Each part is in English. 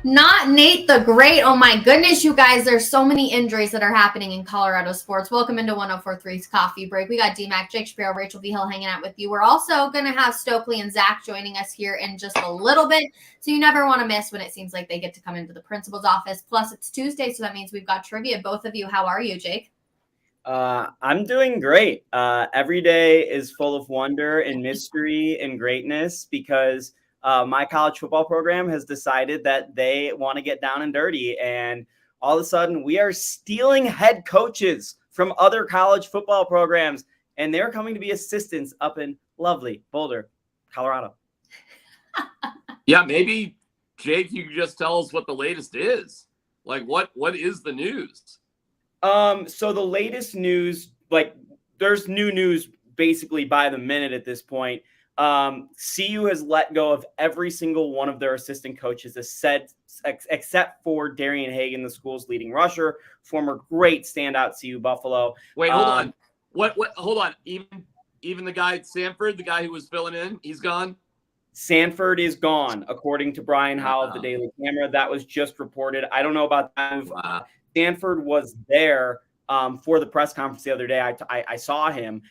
Not Nate the Great. Oh my goodness, you guys. There's so many injuries that are happening in Colorado sports. Welcome into 104.3's Coffee Break. We got D-Mac, Jake Shapiro, Rachel V. Hill hanging out with you. We're also going to have Stokely and Zach joining us here in just a little bit. So you never want to miss when it seems like they get to come into the principal's office. Plus, it's Tuesday, so that means we've got trivia. Both of you, how are you, Jake? I'm doing great. Every day is full of wonder and mystery and greatness because my college football program has decided that they want to get down and dirty. And all of a sudden, we are stealing head coaches from other college football programs. And they're coming to be assistants up in lovely Boulder, Colorado. Yeah, maybe, Jake, you could just tell us what the latest is. Like, what is the news? So the latest news, like there's new news basically by the minute at this point. CU has let go of every single one of their assistant coaches, except for Darian Hagan, the school's leading rusher, former great standout CU Buffalo. Wait, hold on. What? Hold on. Even the guy at Sanford, the guy who was filling in, he's gone. Sanford is gone, according to Brian Howell of the Daily Camera. That was just reported. I don't know about that. Wow. Sanford was there for the press conference the other day. I saw him.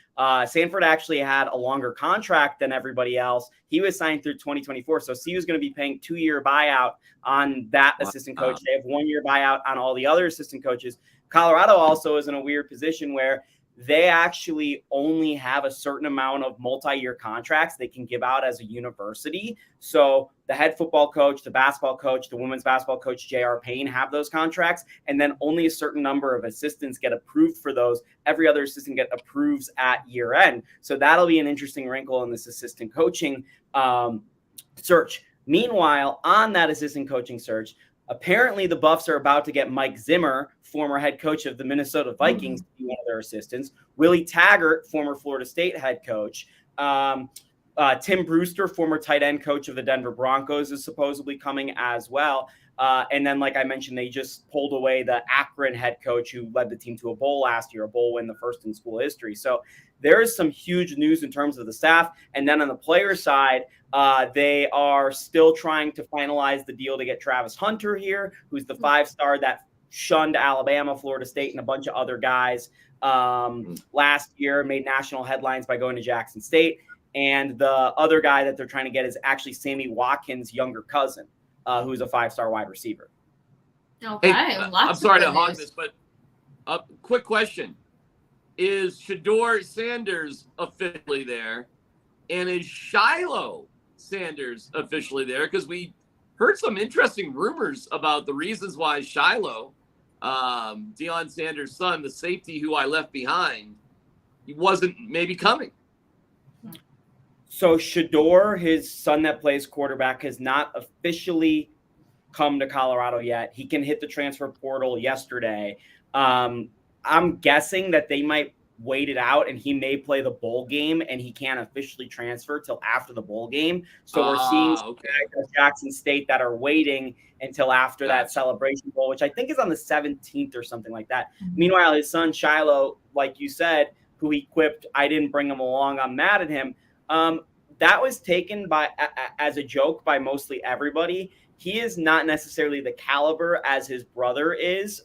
Sanford actually had a longer contract than everybody else. He was signed through 2024. So CU is going to be paying 2-year buyout on that assistant coach. They have 1-year buyout on all the other assistant coaches. Colorado also is in a weird position where they actually only have a certain amount of multi-year contracts they can give out as a university. So the head football coach, the basketball coach, the women's basketball coach, J.R. Payne, have those contracts. And then only a certain number of assistants get approved for those. Every other assistant get approves at year end. So that'll be an interesting wrinkle in this assistant coaching search. Meanwhile, on that assistant coaching search, apparently the Buffs are about to get Mike Zimmer, former head coach of the Minnesota Vikings, to be one of their assistants. Willie Taggart, former Florida State head coach. Tim Brewster, former tight end coach of the Denver Broncos, is supposedly coming as well. And then, like I mentioned, they just pulled away the Akron head coach who led the team to a bowl last year, a bowl win, the first in school history. So there is some huge news in terms of the staff. And then on the player side, they are still trying to finalize the deal to get Travis Hunter here, who's the 5-star that shunned Alabama, Florida State, and a bunch of other guys last year, made national headlines by going to Jackson State. And the other guy that they're trying to get is actually Sammy Watkins' younger cousin, who's a 5-star wide receiver. Okay, hey, I'm sorry to hog this, but quick question. Is Shedeur Sanders officially there? And is Shiloh Sanders officially there? Because we heard some interesting rumors about the reasons why Shiloh, Deion Sanders' son, the safety who I left behind, he wasn't maybe coming. So Shedeur, his son that plays quarterback, has not officially come to Colorado yet. He can hit the transfer portal yesterday. I'm guessing that they might wait it out and he may play the bowl game and he can't officially transfer till after the bowl game. So we're seeing Jackson State that are waiting until after that Celebration Bowl, which I think is on the 17th or something like that. Meanwhile, his son Shiloh, like you said, who he quipped, "I didn't bring him along, I'm mad at him." That was taken as a joke by mostly everybody. He is not necessarily the caliber as his brother is,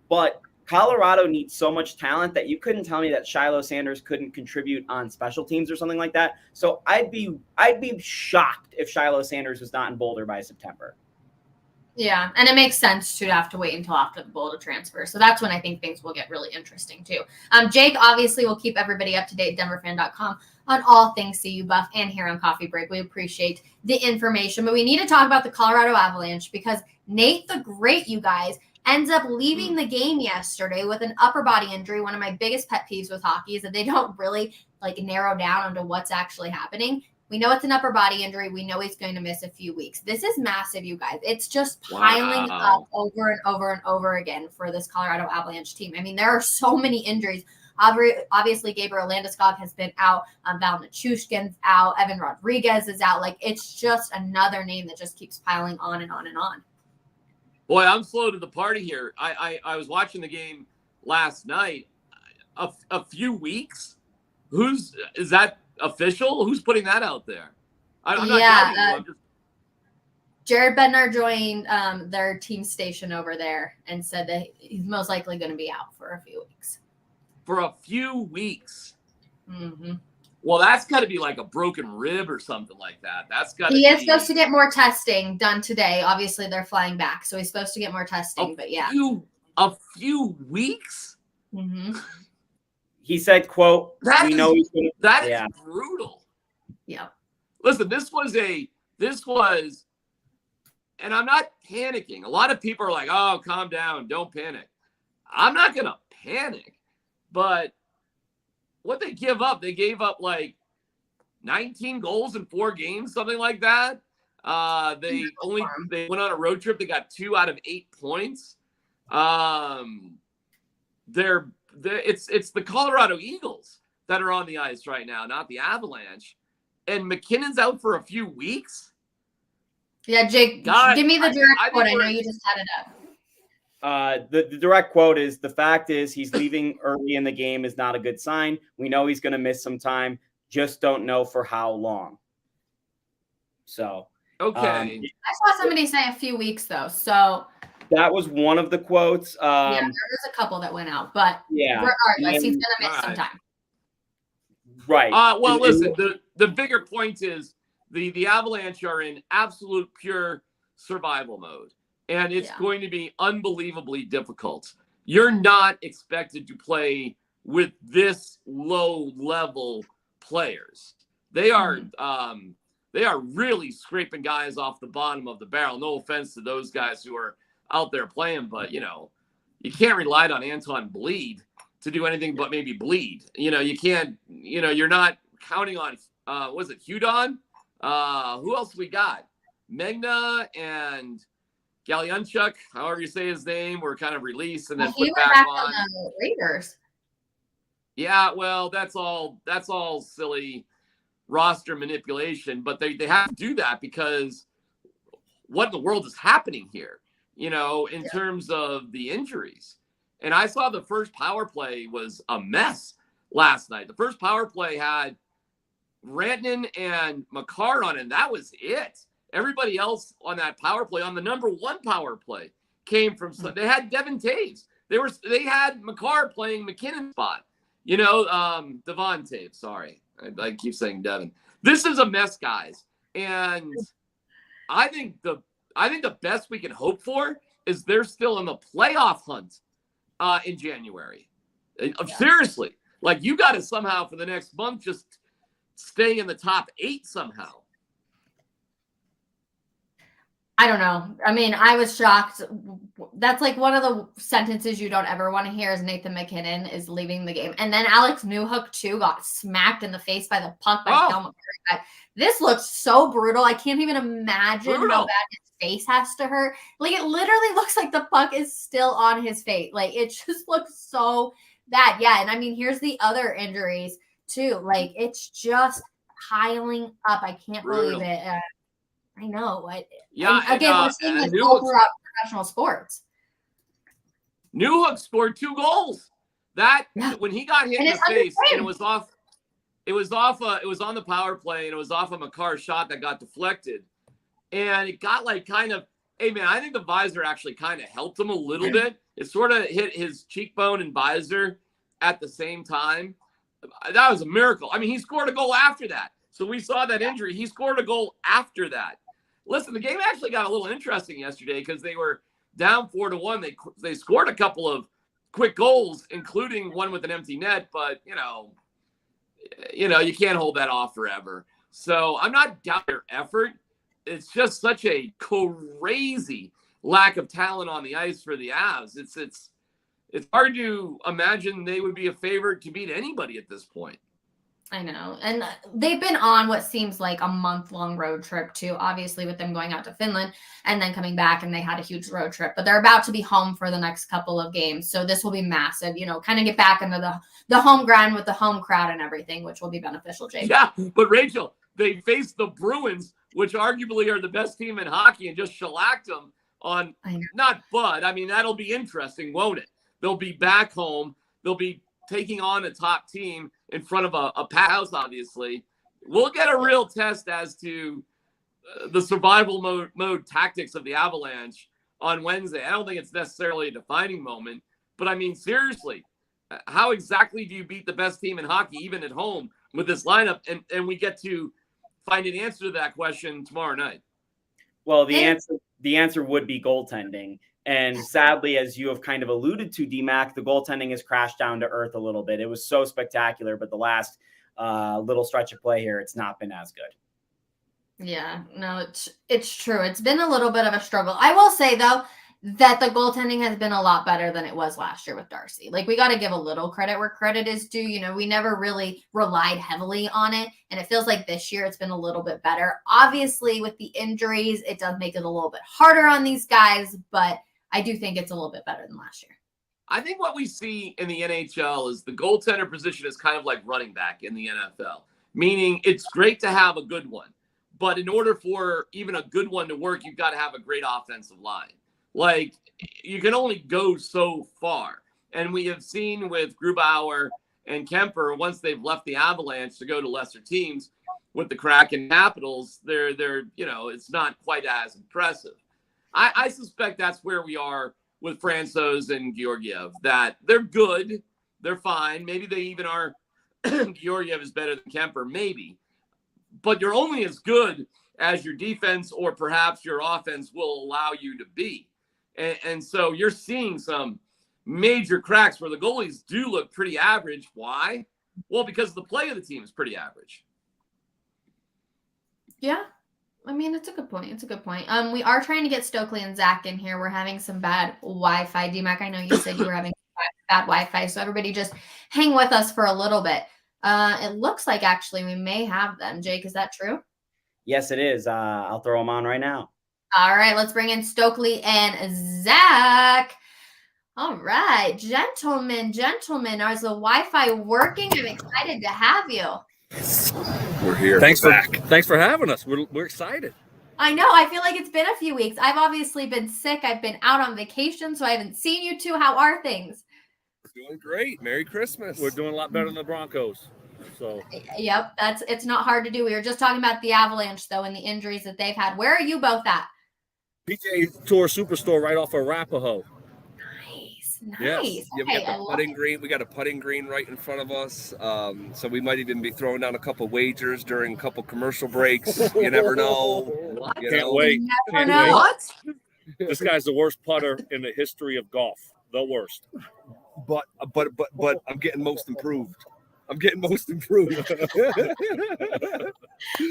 but Colorado needs so much talent that you couldn't tell me that Shiloh Sanders couldn't contribute on special teams or something like that. So I'd be shocked if Shiloh Sanders was not in Boulder by September. Yeah, and it makes sense to have to wait until after the bowl to transfer. So that's when I think things will get really interesting too. Jake obviously will keep everybody up to date at denverfan.com on all things CU Buff and here on Coffee Break. We appreciate the information, but we need to talk about the Colorado Avalanche because Nate the Great, you guys, ends up leaving the game yesterday with an upper body injury. One of my biggest pet peeves with hockey is that they don't really narrow down onto what's actually happening. We know it's an upper body injury. We know he's going to miss a few weeks. This is massive, you guys. It's just piling up over and over and over again for this Colorado Avalanche team. I mean, there are so many injuries. Obviously, Gabriel Landeskog has been out. Val Nichushkin's out. Evan Rodriguez is out. It's just another name that just keeps piling on and on and on. Boy, I'm slow to the party here. I was watching the game last night. A few weeks? Is that official? Who's putting that out there? I'm not doubting you. Jared Bednar joined their team station over there and said that he's most likely going to be out for a few weeks. For a few weeks. Mm-hmm. Well, that's got to be like a broken rib or something like that. That's got to be. He is supposed to get more testing done today. Obviously, they're flying back, so he's supposed to get more testing. But yeah, a few weeks. Mm-hmm. He said, "quote That We is, know he's gonna, that is brutal." Yeah. Listen, this was, and I'm not panicking. A lot of people are like, "Oh, calm down, don't panic." I'm not gonna panic, but what they gave up like 19 goals in 4 games, something like that. They went on a road trip. They got 2 out of 8 points. It's the Colorado Eagles that are on the ice right now, not the Avalanche. And MacKinnon's out for a few weeks. Yeah, Jake, give me the direct quote. I know you just had it up. The direct quote is, "The fact is he's leaving early in the game is not a good sign. We know he's going to miss some time. Just don't know for how long." So, okay. I saw somebody say a few weeks though. So that was one of the quotes. Yeah, there was a couple that went out, but regardless, he's going to miss some time. Right. Well, listen, the bigger point is the Avalanche are in absolute pure survival mode, and it's going to be unbelievably difficult. You're not expected to play with this low level players. They are really scraping guys off the bottom of the barrel. No offense to those guys who are out there playing, but you can't rely on Anton Bleed to do anything but maybe bleed. You can't, you're not counting on, was it Hudon? Who else we got? Megna and Galyanchuk, however you say his name, were kind of released and then put back on the Raiders. Yeah, well, that's all silly roster manipulation, but they have to do that because what in the world is happening here, in terms of the injuries. And I saw the first power play was a mess last night. The first power play had Rantanen and Makar on it, and that was it. Everybody else on that power play, on the number 1 power play, came from. They had Devin Taves. They had Makar playing MacKinnon spot. Devon Taves. Sorry, I keep saying Devin. This is a mess, guys, and I think the best we can hope for is they're still in the playoff hunt in January. Seriously, like you got to somehow for the next month just stay in the top 8 somehow. I don't know. I mean, I was shocked. That's like one of the sentences you don't ever want to hear is Nathan MacKinnon is leaving the game. And then Alex Newhook, too, got smacked in the face by the puck by Kel McCarr. This looks so brutal. I can't even imagine how bad his face has to hurt. Like, it literally looks like the puck is still on his face. Like, it just looks so bad. Yeah, and I mean, here's the other injuries, too. Like, it's just piling up. I can't believe it. I know. Again, we're seeing this all throughout professional sports. Newhook scored 2 goals. When he got hit in the face, and it was on the power play, and it was off a Makar shot that got deflected. And it got hey man, I think the visor actually kind of helped him a little bit. It sort of hit his cheekbone and visor at the same time. That was a miracle. I mean, he scored a goal after that. So we saw that injury. He scored a goal after that. Listen, the game actually got a little interesting yesterday because they were down 4-1. They scored a couple of quick goals, including one with an empty net. But you can't hold that off forever. So I'm not doubting their effort. It's just such a crazy lack of talent on the ice for the Avs. It's hard to imagine they would be a favorite to beat anybody at this point. I know. And they've been on what seems like a month-long road trip too, obviously with them going out to Finland and then coming back, and they had a huge road trip, but they're about to be home for the next couple of games. So this will be massive, kind of get back into the home ground with the home crowd and everything, which will be beneficial, Jake. Yeah, but Rachel, they faced the Bruins, which arguably are the best team in hockey, and just shellacked them on not Bud. I mean, that'll be interesting, won't it? They'll be back home. They'll be taking on a top team in front of a packed house, obviously. We'll get a real test as to the survival mode tactics of the Avalanche on Wednesday. I don't think it's necessarily a defining moment, but I mean, seriously, how exactly do you beat the best team in hockey, even at home, with this lineup? And we get to find an answer to that question tomorrow night. Well, the answer would be goaltending. And sadly, as you have kind of alluded to, DMAC, the goaltending has crashed down to earth a little bit. It was so spectacular, but the last little stretch of play here, it's not been as good. Yeah, no, it's true. It's been a little bit of a struggle. I will say, though, that the goaltending has been a lot better than it was last year with Darcy. Like, we got to give a little credit where credit is due. You know, we never really relied heavily on it. And it feels like this year it's been a little bit better. Obviously, with the injuries, it does make it a little bit harder on these guys, but I do think it's a little bit better than last year. I think what we see in the NHL is the goaltender position is kind of like running back in the NFL, meaning it's great to have a good one. But in order for even a good one to work, you've got to have a great offensive line. Like, you can only go so far. And we have seen with Grubauer and Kemper, once they've left the Avalanche to go to lesser teams with the Kraken Capitals, they're it's not quite as impressive. I suspect that's where we are with Francouz and Georgiev, that they're good, they're fine. Maybe they even are. Georgiev is better than Kemper, maybe. But you're only as good as your defense or perhaps your offense will allow you to be. And so you're seeing some major cracks where the goalies do look pretty average. Why? Well, because the play of the team is pretty average. Yeah. I mean, it's a good point. We are trying to get Stokely and Zach in here. We're having some bad Wi-Fi. DMAC, I know you said you were having bad Wi-Fi, so everybody just hang with us for a little bit. It looks like actually we may have them. Jake, is that true? Yes, it is. I'll throw them on right now. All right, let's bring in Stokely and Zach. All right, gentlemen, is the Wi-Fi working? I'm excited to have you. We're here. Thanks for having us. We're excited. I know. I feel like it's been a few weeks. I've obviously been sick. I've been out on vacation, so I haven't seen you two. How are things? We're doing great. Merry Christmas. We're doing a lot better than the Broncos. So. Yep, it's not hard to do. We were just talking about the Avalanche, though, and the injuries that they've had. Where are you both at? PJ Tour Superstore right off of Arapahoe. Nice. Yes. Yeah, we got the putting green. We got a putting green right in front of us. So we might even be throwing down a couple wagers during a couple commercial breaks. You never know. Can't wait. What? This guy's the worst putter in the history of golf. The worst. But I'm getting most improved.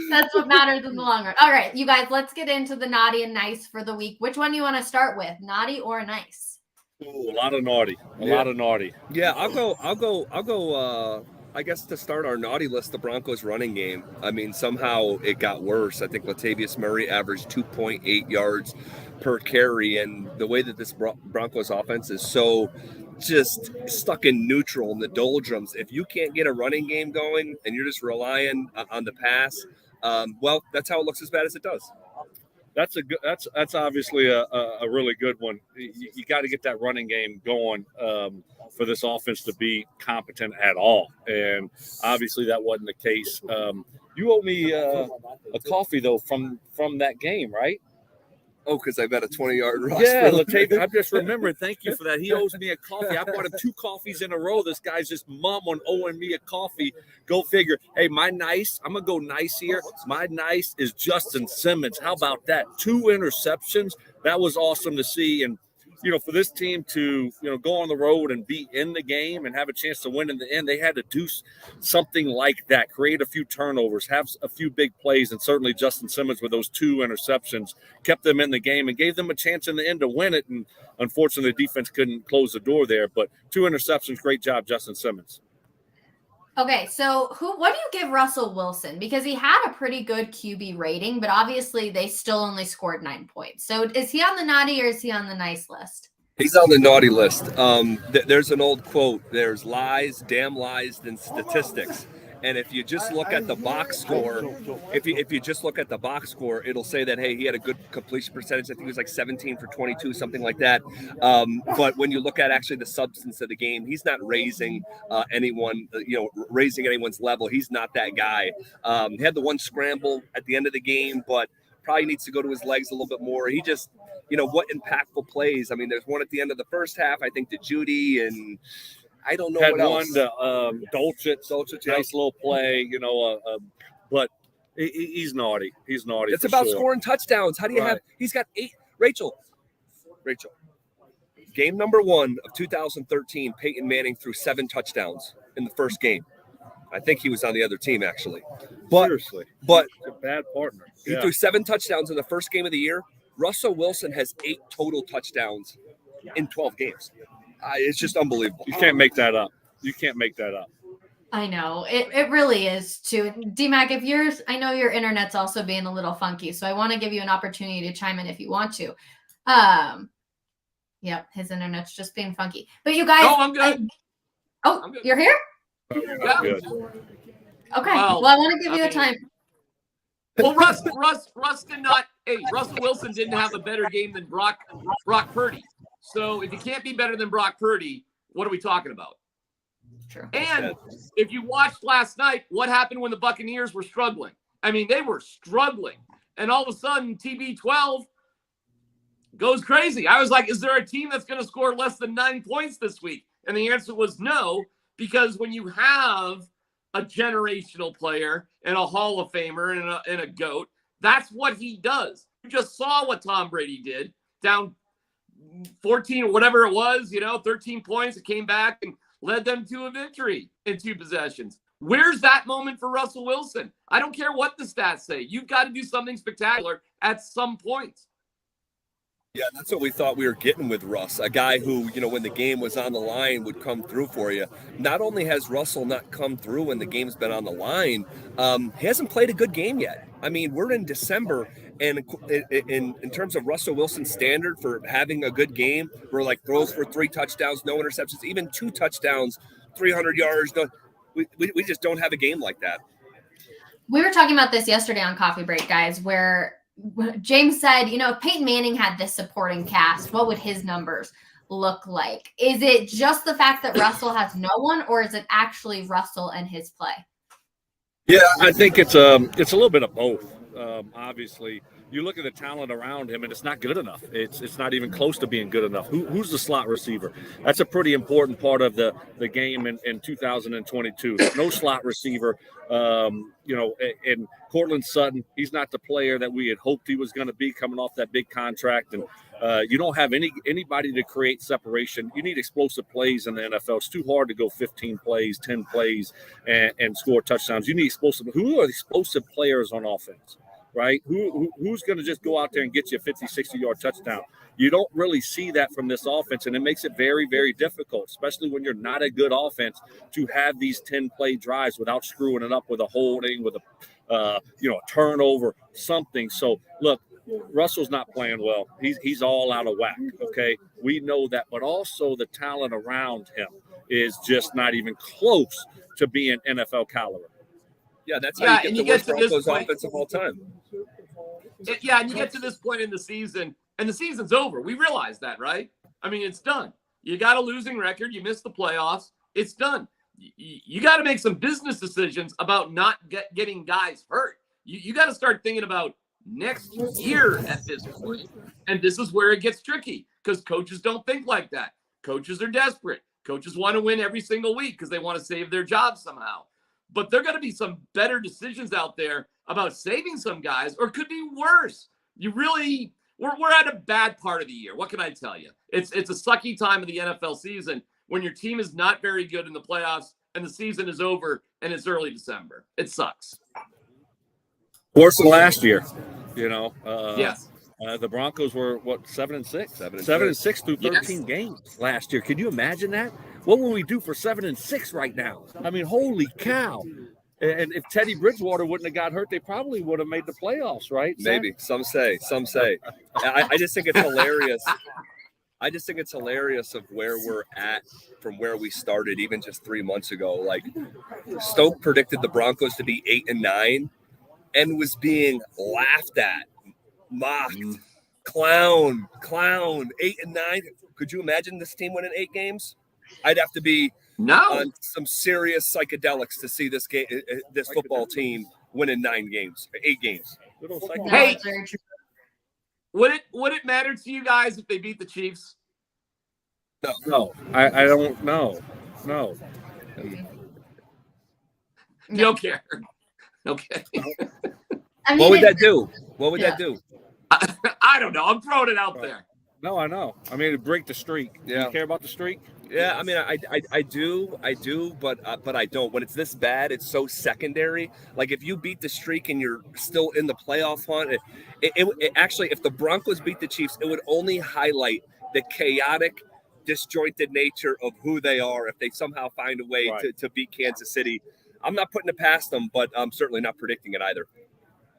That's what matters in the long run. All right, you guys, let's get into the naughty and nice for the week. Which one do you want to start with, naughty or nice? Ooh, a lot of naughty. Yeah, I'll go. I guess to start our naughty list, the Broncos running game. I mean, somehow it got worse. I think Latavius Murray averaged 2.8 yards per carry, and the way that this Broncos offense is so just stuck in neutral in the doldrums. If you can't get a running game going and you're just relying on the pass, well, that's how it looks as bad as it does. That's obviously a really good one. You got to get that running game going for this offense to be competent at all, and obviously that wasn't the case. You owe me a coffee though from that game, right? Oh, because I bet a 20-yard rush. Yeah, Latavius, I just remembered. Thank you for that. He owes me a coffee. I bought him 2 coffees in a row. This guy's just on owing me a coffee. Go figure. Hey, my nice, I'm going to go nice here. My nice is Justin Simmons. How about that? 2 interceptions. That was awesome to see. And, for this team to, go on the road and be in the game and have a chance to win in the end, they had to do something like that, create a few turnovers, have a few big plays, and certainly Justin Simmons with those 2 interceptions kept them in the game and gave them a chance in the end to win it. And unfortunately, the defense couldn't close the door there. But 2 interceptions, great job, Justin Simmons. Okay, so what do you give Russell Wilson? Because he had a pretty good QB rating, but obviously they still only scored 9 points. So is he on the naughty or is he on the nice list? He's on the naughty list. There's an old quote. There's lies, damn lies, then statistics. And if you just look at the box score, if you just look at the box score, it'll say that, hey, he had a good completion percentage. I think it was like 17 for 22, something like that. But when you look at actually the substance of the game, he's not raising raising anyone's level. He's not that guy. He had the 1 scramble at the end of the game, but probably needs to go to his legs a little bit more. He just, what impactful plays. I mean, there's one at the end of the first half, I think, to Judy, and I don't know had what else. one to Dolchich, nice little play, but he's naughty. He's naughty. It's about scoring touchdowns. How do you have? He's got 8. Rachel. Game number 1 of 2013, Peyton Manning threw 7 touchdowns in the first game. I think he was on the other team, actually. But, Seriously. But it's a bad partner. He threw 7 touchdowns in the first game of the year. Russell Wilson has 8 total touchdowns in 12 games. It's just unbelievable. You can't make that up. I know. It really is, too. D-Mac, I know your internet's also being a little funky, so I want to give you an opportunity to chime in if you want to. Yep, his internet's just being funky. But you guys... No, I'm good. I'm good. You're here? Yeah. Good. Okay. Well, I want to give you a time. Well, Russell Wilson didn't have a better game than Brock Purdy. So if you can't be better than Brock Purdy, what are we talking about? True. And if you watched last night, what happened when the Buccaneers were struggling? I mean, they were struggling. And all of a sudden, TB12 goes crazy. I was like, is there a team that's going to score less than 9 points this week? And the answer was no, because when you have a generational player and a Hall of Famer and a GOAT, that's what he does. You just saw what Tom Brady did, down 14 or whatever it was, 13 points. It came back and led them to a victory in 2 possessions. Where's that moment for Russell Wilson? I don't care what the stats say. You've got to do something spectacular at some point. Yeah, that's what we thought we were getting with Russ, a guy who, when the game was on the line would come through for you. Not only has Russell not come through when the game's been on the line, he hasn't played a good game yet. I mean, we're in December, and in terms of Russell Wilson's standard for having a good game, we're like throws for 3 touchdowns, no interceptions, even 2 touchdowns, 300 yards. We just don't have a game like that. We were talking about this yesterday on Coffee Break, guys, where James said, if Peyton Manning had this supporting cast, what would his numbers look like? Is it just the fact that Russell has no one, or is it actually Russell and his play? Yeah, I think it's a little bit of both. Obviously, you look at the talent around him, and it's not good enough. It's not even close to being good enough. Who's the slot receiver? That's a pretty important part of the game in 2022. No slot receiver. And Cortland Sutton, he's not the player that we had hoped he was going to be coming off that big contract. And you don't have anybody to create separation. You need explosive plays in the NFL. It's too hard to go 15 plays, 10 plays, and score touchdowns. You need explosive. Who are the explosive players on offense, right? Who's going to just go out there and get you a 50, 60-yard touchdown? You don't really see that from this offense, and it makes it very, very difficult, especially when you're not a good offense, to have these 10-play drives without screwing it up with a holding, with a turnover, something. So, look, Russell's not playing well. He's all out of whack, okay? We know that, but also the talent around him is just not even close to being NFL caliber. Yeah, that's how you get the worst Broncos offense of all time. And you get to this point in the season, and the season's over. We realize that, right? I mean, it's done. You got a losing record. You missed the playoffs. It's done. You got to make some business decisions about not getting guys hurt. You got to start thinking about next year at this point. And this is where it gets tricky, because coaches don't think like that. Coaches are desperate. Coaches want to win every single week because they want to save their job somehow. But there got to be some better decisions out there about saving some guys, or it could be worse. We're at a bad part of the year. What can I tell you? It's a sucky time of the NFL season when your team is not very good in the playoffs and the season is over and it's early December. It sucks. Worse than last year, Yes. The Broncos were 7-6, 7-6 through 13 games last year. Can you imagine that? What would we do for 7-6 right now? I mean, holy cow! And if Teddy Bridgewater wouldn't have got hurt, they probably would have made the playoffs, right? Maybe. Some say. I just think it's hilarious. I just think it's hilarious of where we're at from where we started even just 3 months ago. Like, Stoke predicted the Broncos to be 8-9 and was being laughed at, mocked, clown, 8-9. Could you imagine this team winning 8 games? I'd have to be on some serious psychedelics to see this football team winning 8 games. Good old psycho. Hey, would it matter to you guys if they beat the Chiefs? No, I don't know. No. You don't care. Okay. I mean, What would that do? What would that do? I don't know. I'm throwing it out there. No, I know. I mean, it break the streak. Yeah. You care about the streak? Yeah, I mean, I do, but I don't. When it's this bad, it's so secondary. Like if you beat the streak and you're still in the playoff hunt, it actually, if the Broncos beat the Chiefs, it would only highlight the chaotic, disjointed nature of who they are if they somehow find a way to beat Kansas City. I'm not putting it past them, but I'm certainly not predicting it either.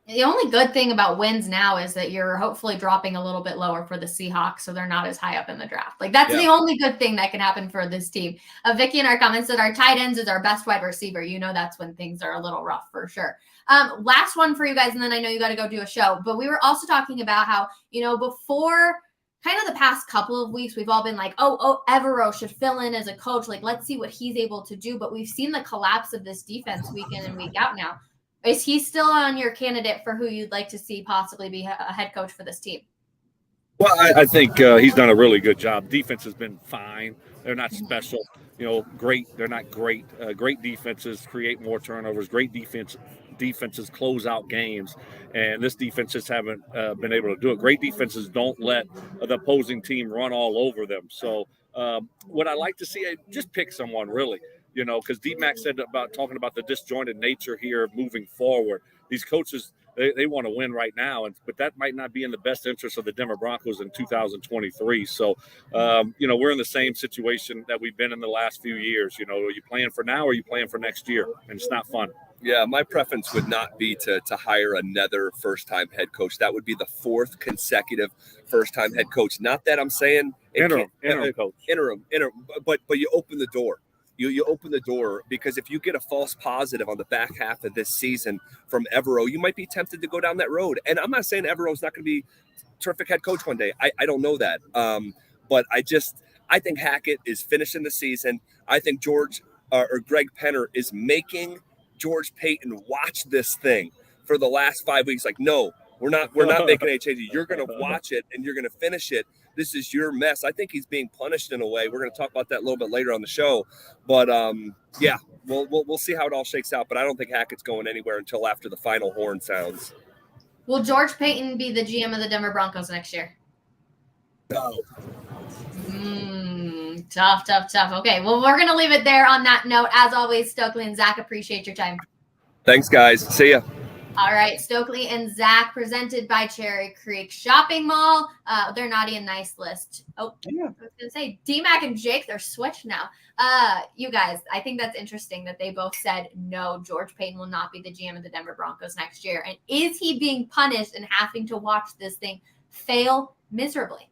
The only good thing about wins now is that you're hopefully dropping a little bit lower for the Seahawks, so they're not as high up in the draft. Like that's the only good thing that can happen for this team. Vicky in our comments said our tight ends is our best wide receiver. You know that's when things are a little rough for sure. Last one for you guys, and then I know you got to go do a show. But we were also talking about how, before kind of the past couple of weeks, we've all been like, oh, Evero should fill in as a coach. Like, let's see what he's able to do. But we've seen the collapse of this defense week in and week out now. Is he still on your candidate for who you'd like to see possibly be a head coach for this team? Well, I think he's done a really good job. Defense has been fine. They're not special, great. They're not great. Great defenses create more turnovers. Great defenses close out games, and this defense just haven't been able to do it. Great defenses don't let the opposing team run all over them. So what I like to see, just pick someone really. Because D-Mac said about talking about the disjointed nature here moving forward. These coaches, they want to win right now, but that might not be in the best interest of the Denver Broncos in 2023. So, we're in the same situation that we've been in the last few years. Are you playing for now or are you playing for next year? And it's not fun. Yeah, my preference would not be to hire another first-time head coach. That would be the fourth consecutive first-time head coach. Not that I'm saying interim coach. Interim, but you open the door. You open the door because if you get a false positive on the back half of this season from Evero, you might be tempted to go down that road. And I'm not saying Evero's not going to be a terrific head coach one day. I don't know that. But I think Hackett is finishing the season. I think Greg Penner is making George Payton watch this thing for the last 5 weeks. Like, no, we're not making any changes. You're going to watch it and you're going to finish it. This is your mess. I think he's being punished in a way. We're going to talk about that a little bit later on the show. But, we'll see how it all shakes out. But I don't think Hackett's going anywhere until after the final horn sounds. Will George Payton be the GM of the Denver Broncos next year? No. Tough. Okay, well, we're going to leave it there on that note. As always, Stokely and Zach, appreciate your time. Thanks, guys. See ya. All right, Stokely and Zach, presented by Cherry Creek Shopping Mall. Their naughty and nice list. Oh, yeah. I was going to say, D-Mac and Jake, they're switched now. You guys, I think that's interesting that they both said, no, George Payton will not be the GM of the Denver Broncos next year. And is he being punished and having to watch this thing fail miserably?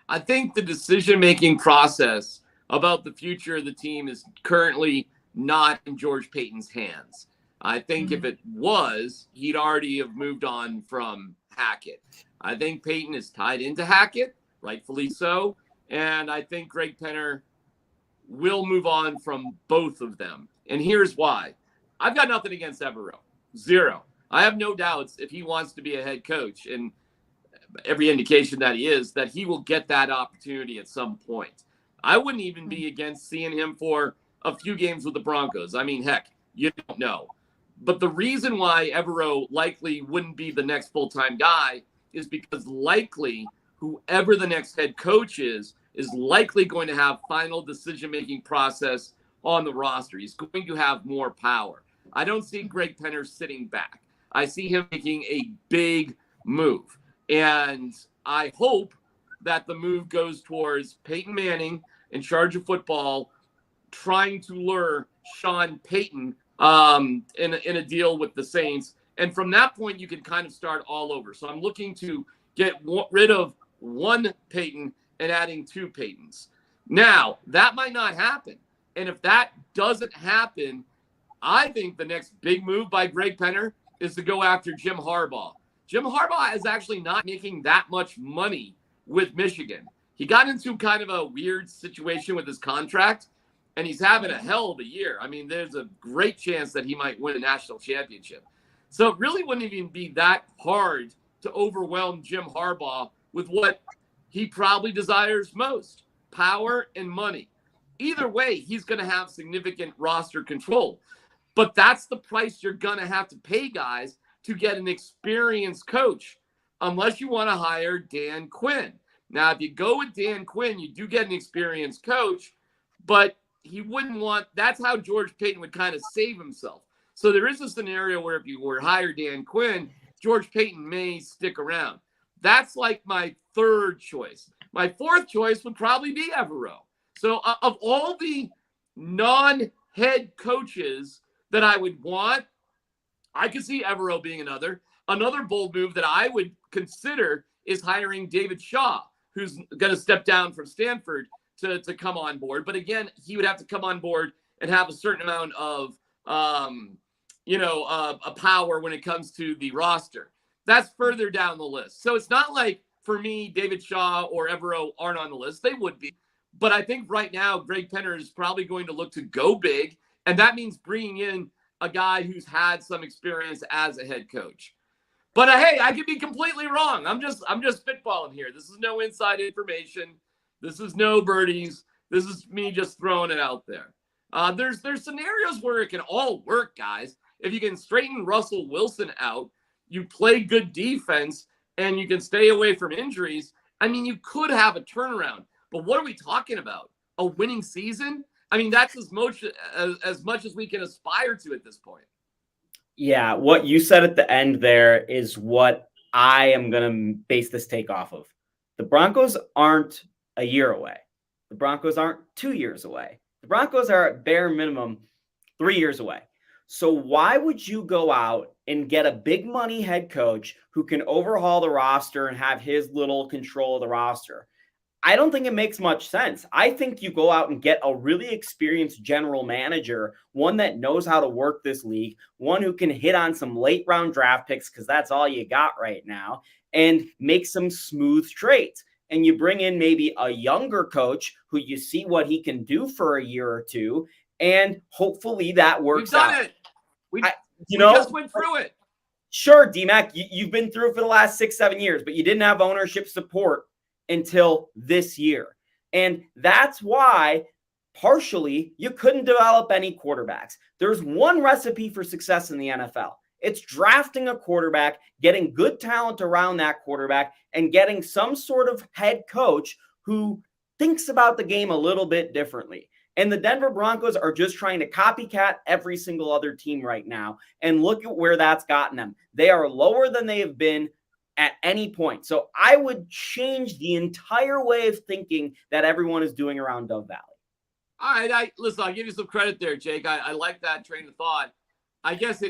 I think the decision-making process about the future of the team is currently not in George Payton's hands. I think if it was, he'd already have moved on from Hackett. I think Payton is tied into Hackett, rightfully so. And I think Greg Penner will move on from both of them. And here's why. I've got nothing against Evero. Zero. I have no doubts if he wants to be a head coach, and every indication that he is, that he will get that opportunity at some point. I wouldn't even be against seeing him for a few games with the Broncos. I mean, heck, you don't know. But the reason why Evero likely wouldn't be the next full-time guy is because likely whoever the next head coach is likely going to have final decision-making process on the roster. He's going to have more power. I don't see Greg Penner sitting back. I see him making a big move. And I hope that the move goes towards Peyton Manning in charge of football, trying to lure Sean Payton in a deal with the Saints. And from that point, you can kind of start all over. So I'm looking to get rid of one Payton and adding two Paytons. Now, that might not happen. And if that doesn't happen, I think the next big move by Greg Penner is to go after Jim Harbaugh. Jim Harbaugh is actually not making that much money with Michigan. He got into kind of a weird situation with his contract, and he's having a hell of a year. I mean, there's a great chance that he might win a national championship. So it really wouldn't even be that hard to overwhelm Jim Harbaugh with what he probably desires most, power and money. Either way, he's going to have significant roster control. But that's the price you're going to have to pay, guys, to get an experienced coach, unless you want to hire Dan Quinn. Now, if you go with Dan Quinn, you do get an experienced coach, but he wouldn't want – that's how George Paton would kind of save himself. So there is a scenario where if you were to hire Dan Quinn, George Paton may stick around. That's like my third choice. My fourth choice would probably be Evero. So of all the non-head coaches that I would want, I could see Evero being another. Another bold move that I would consider is hiring David Shaw, who's going to step down from Stanford to come on board. But again, he would have to come on board and have a certain amount of, a power when it comes to the roster. That's further down the list. So it's not like, for me, David Shaw or Evero aren't on the list. They would be. But I think right now, Greg Penner is probably going to look to go big. And that means bringing in a guy who's had some experience as a head coach. But hey, I could be completely wrong. I'm just spitballing here. This is no inside information. This is no birdies. This is me just throwing it out there. There's scenarios where it can all work, guys. If you can straighten Russell Wilson out, you play good defense, and you can stay away from injuries, I mean, you could have a turnaround. But what are we talking about? A winning season? I mean, that's as much as we can aspire to at this point. Yeah, what you said at the end there is what I am going to base this take off of. The Broncos aren't a year away. The Broncos aren't 2 years away. The Broncos are at bare minimum 3 years away. So why would you go out and get a big money head coach who can overhaul the roster and have his little control of the roster? I don't think it makes much sense. I think you go out and get a really experienced general manager, one that knows how to work this league, one who can hit on some late round draft picks because that's all you got right now, and make some smooth trades. And you bring in maybe a younger coach who you see what he can do for a year or two, and hopefully that works out. We've done it. We just went through it. Sure, DMAC, you've been through it for the last 6-7 years, but you didn't have ownership support until this year. And that's why partially you couldn't develop any quarterbacks. There's one recipe for success in the NFL. It's drafting a quarterback, getting good talent around that quarterback, and getting some sort of head coach who thinks about the game a little bit differently. And the Denver Broncos are just trying to copycat every single other team right now. And look at where that's gotten them. They are lower than they have been at any point. So I would change the entire way of thinking that everyone is doing around Dove Valley. All right. Listen, I'll give you some credit there, Jake. I like that train of thought. I guess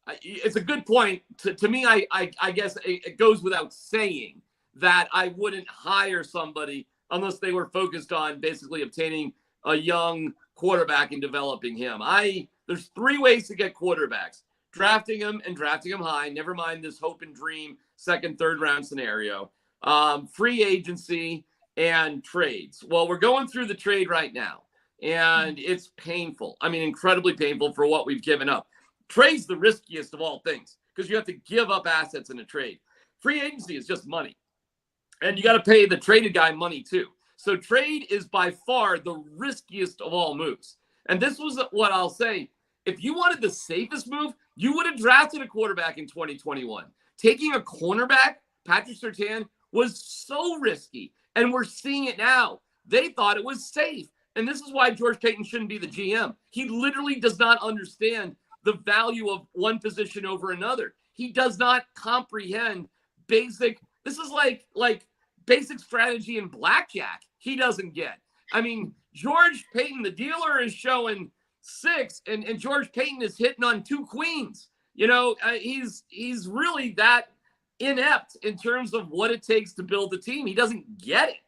it's a good point. To me, I guess it goes without saying that I wouldn't hire somebody unless they were focused on basically obtaining a young quarterback and developing him. There's 3 ways to get quarterbacks: drafting them and drafting them high. Never mind this hope and dream second, third round scenario. Free agency and trades. Well, we're going through the trade right now, and it's painful. I mean, incredibly painful for what we've given up. Trade's the riskiest of all things because you have to give up assets in a trade. Free agency is just money, and you got to pay the traded guy money too. So trade is by far the riskiest of all moves. And this was what I'll say. If you wanted the safest move, you would have drafted a quarterback in 2021. Taking a cornerback, Patrick Surtain, was so risky. And we're seeing it now. They thought it was safe. And this is why George Paton shouldn't be the GM. He literally does not understand the value of one position over another. He does not comprehend basic. This is like basic strategy in blackjack. He doesn't get. I mean, George Paton, the dealer, is showing 6, and George Paton is hitting on 2 queens. You know, he's really that inept in terms of what it takes to build a team. He doesn't get it.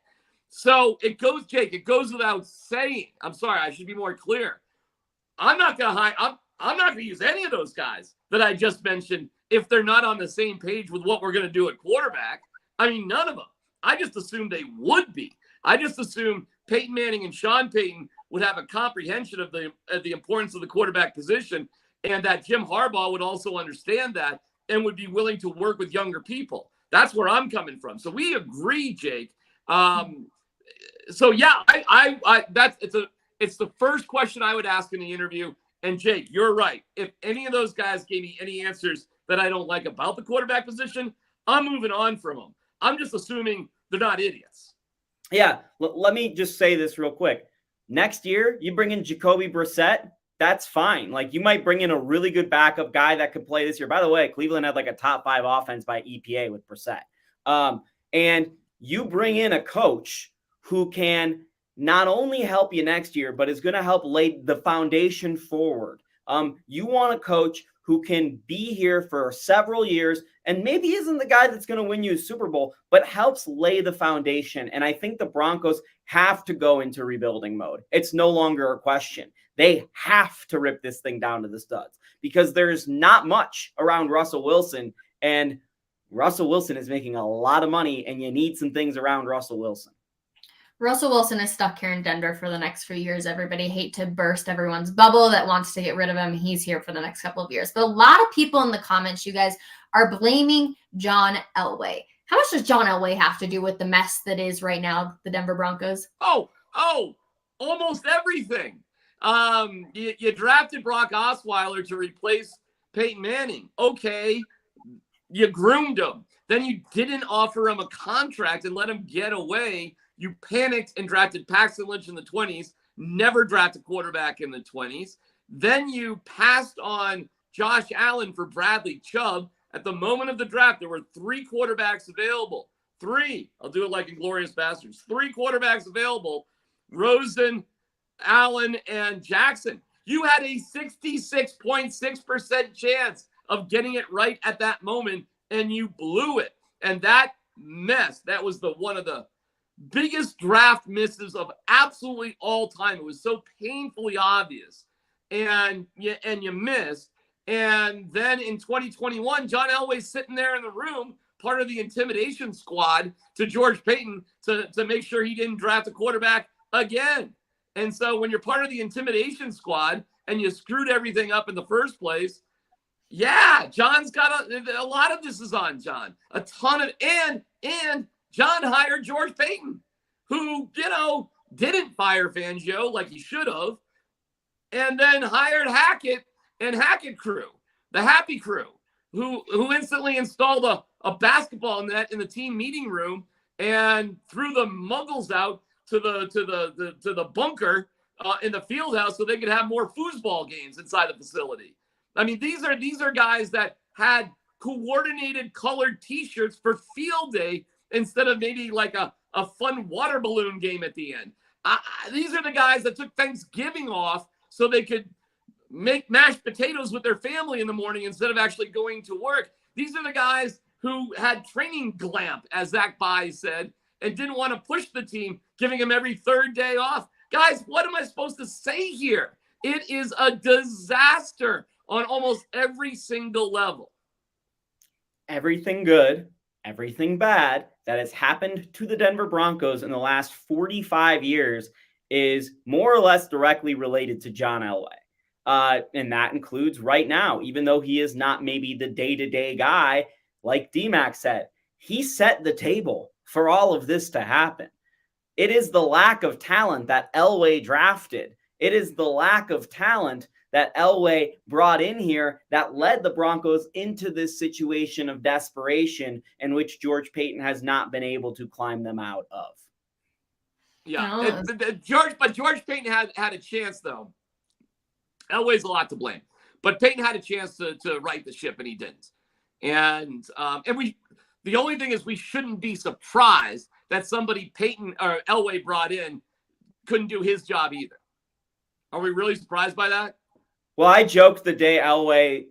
So it goes, Jake, it goes without saying. I'm sorry, I should be more clear. I'm not going to use any of those guys that I just mentioned if they're not on the same page with what we're going to do at quarterback. I mean, none of them. I just assumed they would be. I just assumed Peyton Manning and Sean Payton would have a comprehension of the importance of the quarterback position and that Jim Harbaugh would also understand that and would be willing to work with younger people. That's where I'm coming from. So we agree, Jake. So yeah, it's the first question I would ask in the interview. And Jake, you're right. If any of those guys gave me any answers that I don't like about the quarterback position, I'm moving on from them. I'm just assuming they're not idiots. Yeah. Let me just say this real quick. Next year, you bring in Jacoby Brissett. That's fine. Like, you might bring in a really good backup guy that could play this year. By the way, Cleveland had like a top 5 offense by EPA with Brissett. And you bring in a coach who can not only help you next year, but is going to help lay the foundation forward. You want a coach who can be here for several years and maybe isn't the guy that's going to win you a Super Bowl, but helps lay the foundation. And I think the Broncos have to go into rebuilding mode. It's no longer a question. They have to rip this thing down to the studs because there's not much around Russell Wilson, and Russell Wilson is making a lot of money, and you need some things around Russell Wilson. Russell Wilson is stuck here in Denver for the next few years. Everybody hate to burst everyone's bubble that wants to get rid of him. He's here for the next couple of years. But a lot of people in the comments, you guys, are blaming John Elway. How much does John Elway have to do with the mess that is right now the Denver Broncos? Oh, almost everything. You drafted Brock Osweiler to replace Peyton Manning. Okay, you groomed him. Then you didn't offer him a contract and let him get away. You panicked and drafted Paxton Lynch in the 20s, never drafted quarterback in the 20s. Then you passed on Josh Allen for Bradley Chubb. At the moment of the draft, there were 3 quarterbacks available. 3. I'll do it like Inglourious Bastards. 3 quarterbacks available. Rosen, Allen, and Jackson. You had a 66.6% chance of getting it right at that moment, and you blew it. And that mess, that was one of the biggest draft misses of absolutely all time. It was so painfully obvious, and you missed. And then in 2021, John Elway's sitting there in the room, part of the intimidation squad to George Payton to make sure he didn't draft a quarterback again. And so when you're part of the intimidation squad and you screwed everything up in the first place, yeah, John's got a lot of this is on John. A ton of and John hired George Payton, who, didn't fire Fangio like he should have, and then hired Hackett and Hackett crew, the Happy Crew, who instantly installed a basketball net in the team meeting room and threw the Muggles out to the bunker in the field house so they could have more foosball games inside the facility. I mean, these are guys that had coordinated colored T-shirts for field day instead of maybe like a fun water balloon game at the end. These are the guys that took Thanksgiving off so they could make mashed potatoes with their family in the morning instead of actually going to work. These are the guys who had training glamp, as Zach Baez said, and didn't want to push the team, giving them every 3rd day off. Guys, what am I supposed to say here? It is a disaster on almost every single level. Everything good, everything bad that has happened to the Denver Broncos in the last 45 years is more or less directly related to John Elway. And that includes right now, even though he is not maybe the day-to-day guy, like D-Mac said, he set the table for all of this to happen. It is the lack of talent that Elway drafted. It is the lack of talent that Elway brought in here that led the Broncos into this situation of desperation in which George Payton has not been able to climb them out of. Yeah, George Payton had a chance, though. Elway's a lot to blame, but Payton had a chance to right the ship, and he didn't. And the only thing is we shouldn't be surprised that somebody Payton or Elway brought in couldn't do his job either. Are we really surprised by that? Well, I joked the day Elway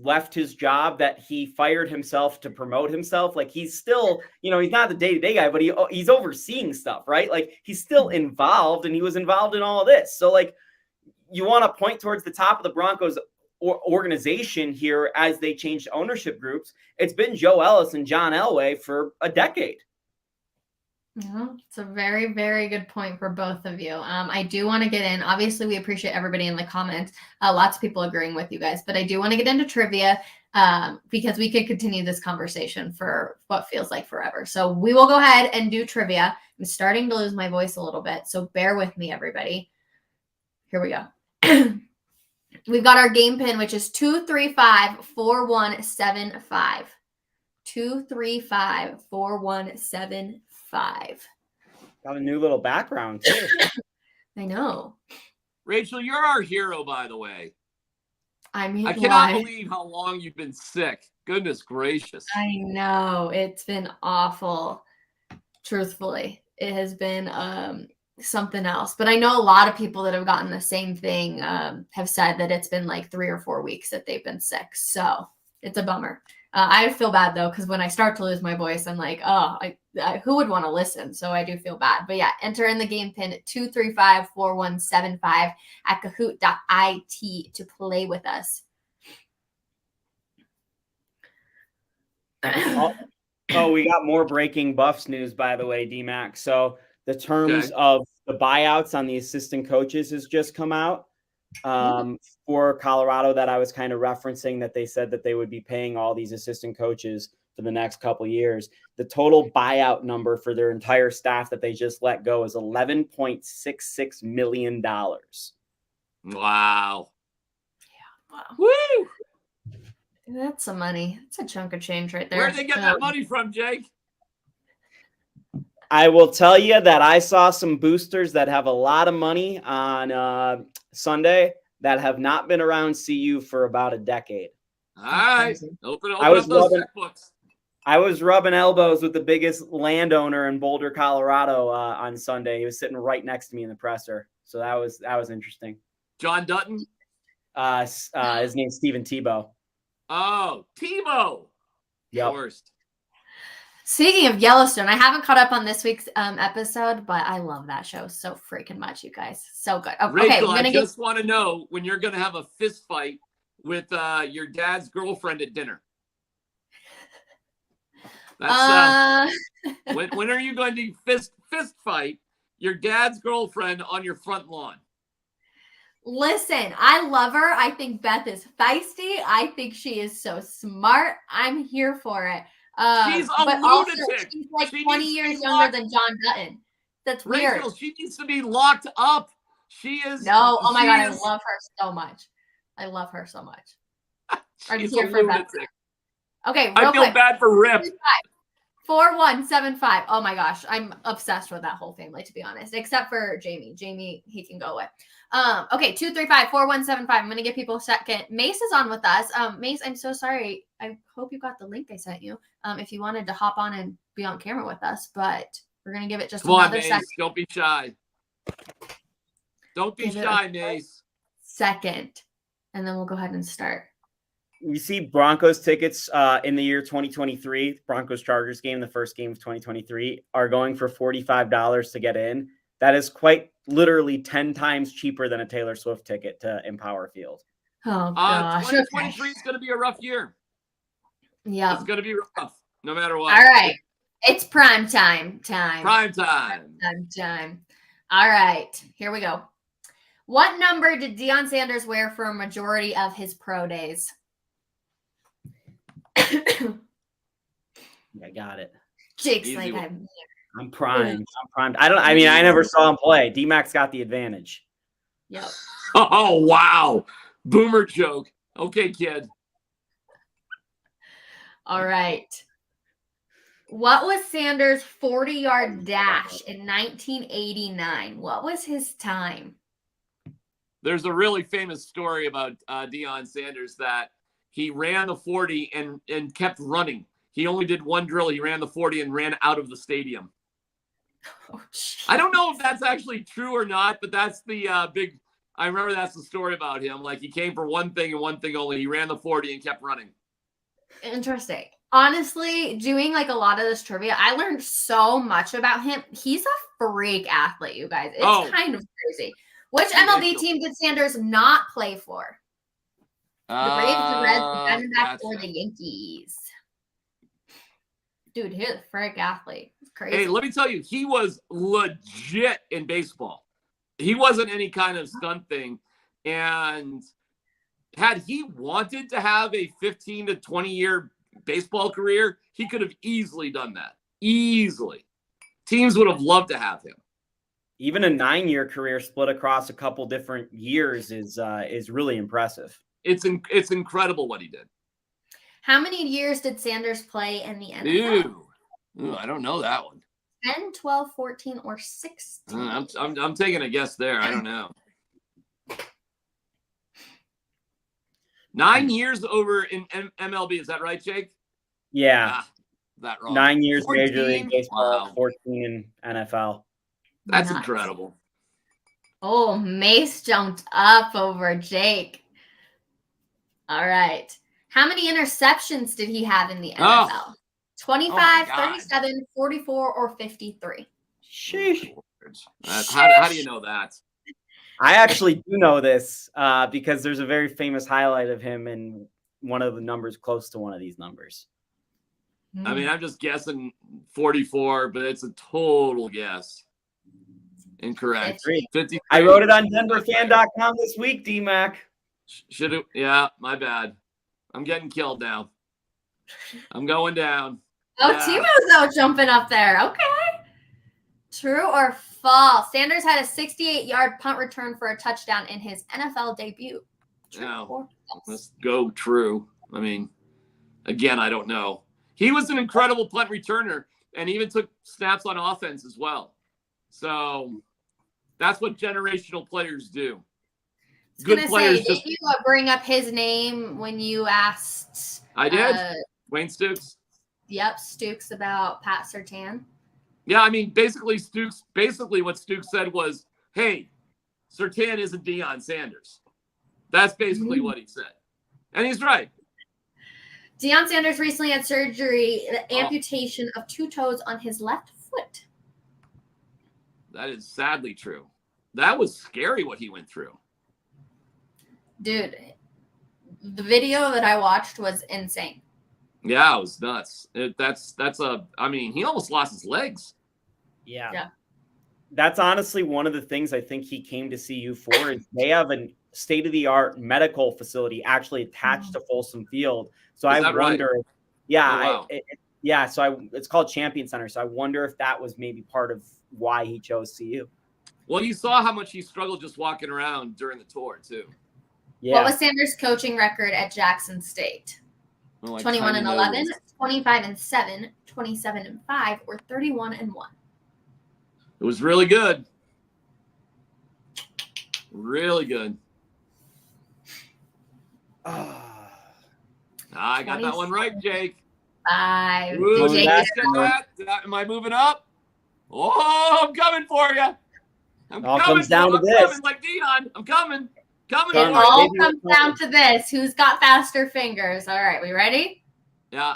left his job that he fired himself to promote himself. Like, he's still, he's not the day-to-day guy, but he's overseeing stuff, right? Like, he's still involved, and he was involved in all of this. So, like, you want to point towards the top of the Broncos organization here as they changed ownership groups. It's been Joe Ellis and John Elway for a decade. Yeah, it's a very, very good point for both of you. I do want to get in. Obviously, we appreciate everybody in the comments. Lots of people agreeing with you guys, but I do want to get into trivia because we could continue this conversation for what feels like forever. So we will go ahead and do trivia. I'm starting to lose my voice a little bit, so bear with me, everybody. Here we go. We've got our game pin, which is 235-4175. 235-4175. Got a new little background too. I know. Rachel, you're our hero, by the way. I mean, I cannot believe how long you've been sick. Goodness gracious. I know. It's been awful. Truthfully, it has been something else. But I know a lot of people that have gotten the same thing have said that it's been like 3 or 4 weeks that they've been sick. So it's a bummer. I feel bad though, because when I start to lose my voice, I'm like, oh, who would want to listen? So I do feel bad. But yeah, enter in the game pin at 235-4175 at kahoot.it to play with us. Oh, we got more breaking Buffs news, by the way, DMAC. So the terms of the buyouts on the assistant coaches has just come out. For Colorado that I was kind of referencing, that they said that they would be paying all these assistant coaches for the next couple of years. The total buyout number for their entire staff that they just let go is $11.66 million. Wow. Yeah. Wow. Woo! That's some money. That's a chunk of change right there. Where'd they get that money from, Jake? I will tell you that I saw some boosters that have a lot of money on Sunday that have not been around CU for about a decade. All right. Open I was up those rubbing, checkbooks. I was rubbing elbows with the biggest landowner in Boulder, Colorado on Sunday. He was sitting right next to me in the presser. So that was interesting. John Dutton? His name's Stephen Tebow. Oh, Tebow. Yep. Of course. Speaking of Yellowstone, I haven't caught up on this week's episode, but I love that show so freaking much, you guys. So good. Oh, Rachel, okay, I just want to know when you're going to have a fist fight with your dad's girlfriend at dinner. That's when are you going to fist fight your dad's girlfriend on your front lawn? Listen, I love her. I think Beth is feisty. I think she is so smart. I'm here for it. She's a but lunatic. Also, she's like 20 years younger than John Dutton. That's weird. Rachel, she needs to be locked up. She is. No, oh my God, I love her so much. I love her so much. She's a lunatic. Okay, real I feel quick. bad for Rip. 4175. Oh my gosh, I'm obsessed with that whole family, to be honest, except for Jamie. Jamie, he can go away. Okay, 235-4175. I'm gonna give people a second. Mace is on with us. Mace, I'm so sorry. I hope you got the link I sent you. If you wanted to hop on and be on camera with us, but we're gonna give it just another second. Don't be shy. Don't be shy, Mace. Second, and then we'll go ahead and start. You see Broncos tickets in the year 2023, Broncos Chargers game, the first game of 2023, are going for $45 to get in. That is quite literally 10 times cheaper than a Taylor Swift ticket to Empower Field. Oh, gosh. 2023 is going to be a rough year. Yeah. It's going to be rough, no matter what. All right. It's prime time. Prime time. All right. Here we go. What number did Deion Sanders wear for a majority of his pro days? I got it. Jake's Easy like, I'm primed. I never saw him play. D-Mac's got the advantage. Yep. Oh, wow. Boomer joke. Okay, kid. All right. What was Sanders' 40-yard dash in 1989? What was his time? There's a really famous story about Deion Sanders that he ran the 40 and kept running. He only did one drill. He ran the 40 and ran out of the stadium. Oh, I don't know if that's actually true or not, but that's the I remember that's the story about him. Like, he came for one thing and one thing only. He ran the 40 and kept running. Interesting. Honestly, doing like a lot of this trivia, I learned so much about him. He's a freak athlete, you guys. It's kind of crazy. Which MLB team did Sanders not play for? The Braves, the Reds, the Diamondbacks, or the Yankees? Dude, he's a freak athlete. It's crazy. Hey, let me tell you, he was legit in baseball. He wasn't any kind of stunt thing. And had he wanted to have a 15 to 20-year baseball career, he could have easily done that. Easily. Teams would have loved to have him. Even a 9-year career split across a couple different years is really impressive. It's incredible what he did. How many years did Sanders play in the NFL? Ooh, I don't know that one. 10, 12, 14, or 16? I'm taking a guess there. I don't know. 9 years over in MLB. Is that right, Jake? Yeah. That wrong. 9 years 14? Major League Baseball, Wow. 14 in NFL. That's Nuts. incredible. Oh, Mace jumped up over Jake. All right. How many interceptions did he have in the NFL? 25, 37, 44, or 53? Sheesh. How do you know that? I actually do know this because there's a very famous highlight of him in one of the numbers close to one of these numbers. I mean, I'm just guessing 44, but it's a total guess. Incorrect. 53. I wrote it on denverfan.com this week, D-Mac. Should have. Yeah, my bad. I'm getting killed now. I'm going down. Oh, yeah. Timo's out jumping up there. Okay. True or false? Sanders had a 68-yard punt return for a touchdown in his NFL debut. True or false? Let's go true. I mean, again, I don't know. He was an incredible punt returner and even took snaps on offense as well. So that's what generational players do. Good players. Did you bring up his name when you asked? I did. Wayne Stooks. Yep, Stooks about Pat Surtain. Yeah, I mean, basically what Stooks said was, hey, Surtain isn't Deion Sanders. That's basically what he said. And he's right. Deion Sanders recently had surgery, the amputation of 2 toes on his left foot. That is sadly true. That was scary what he went through. Dude, the video that I watched was insane. Yeah, it was nuts. I mean, he almost lost his legs. Yeah. That's honestly one of the things I think he came to CU for is they have a state-of-the-art medical facility actually attached to Folsom Field. So I wonder, it's called Champion Center. So I wonder if that was maybe part of why he chose CU. Well, you saw how much he struggled just walking around during the tour too. Yeah. What was Sanders' coaching record at Jackson State? 21-11, 25-7, 27-5, or 31-1. It was really good. Really good. I got that one right, Jake. 5. Ooh, am I moving up? Oh, I'm coming for you. I'm coming like Deion. I'm coming. It all comes down to this. Who's got faster fingers? All right, we ready? Yeah.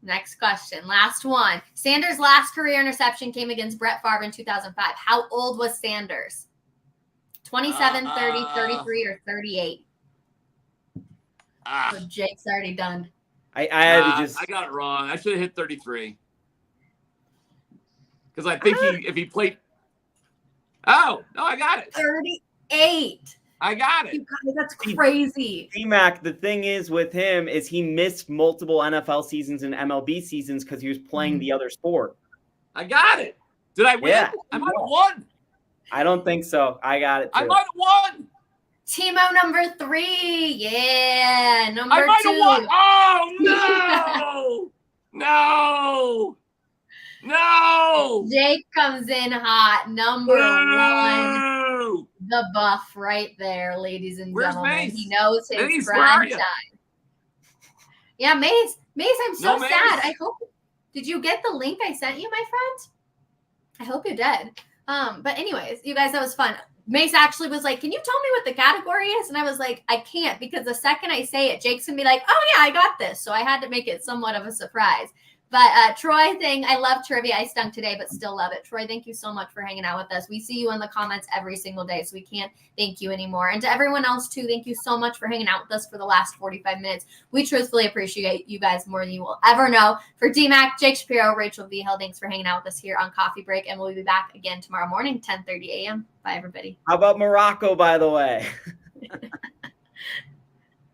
Next question. Last one. Sanders' last career interception came against Brett Favre in 2005. How old was Sanders? 27, 30, 33, or 38? So Jake's already done. I got it wrong. I should have hit 33. Because I think if he played. Oh, no, I got it. 38. I got it. You guys, that's crazy. D-Mac, the thing is with him is he missed multiple NFL seasons and MLB seasons because he was playing the other sport. I got it. Did I win? Yeah. I might have won. I don't think so. I got it too. I might have won. Timo number 3. Yeah. Number 2. I might have won. Oh, no. No. Jake comes in hot. Number 1. The buff right there, ladies and gentlemen. Mace? He knows his Mace, prime time. Yeah, Mace, I'm so sad. Mace. I hope. Did you get the link I sent you, my friend? I hope you did. But anyways, you guys, that was fun. Mace actually was like, "Can you tell me what the category is?" And I was like, "I can't because the second I say it, Jake's gonna be like, 'Oh yeah, I got this.'" So I had to make it somewhat of a surprise. But Troy thing, I love trivia. I stunk today, but still love it. Troy, thank you so much for hanging out with us. We see you in the comments every single day, so we can't thank you anymore. And to everyone else, too, thank you so much for hanging out with us for the last 45 minutes. We truthfully appreciate you guys more than you will ever know. For DMAC, Jake Shapiro, Rachel Vigel, thanks for hanging out with us here on Coffee Break, and we'll be back again tomorrow morning, 10:30 a.m. Bye, everybody. How about Morocco, by the way?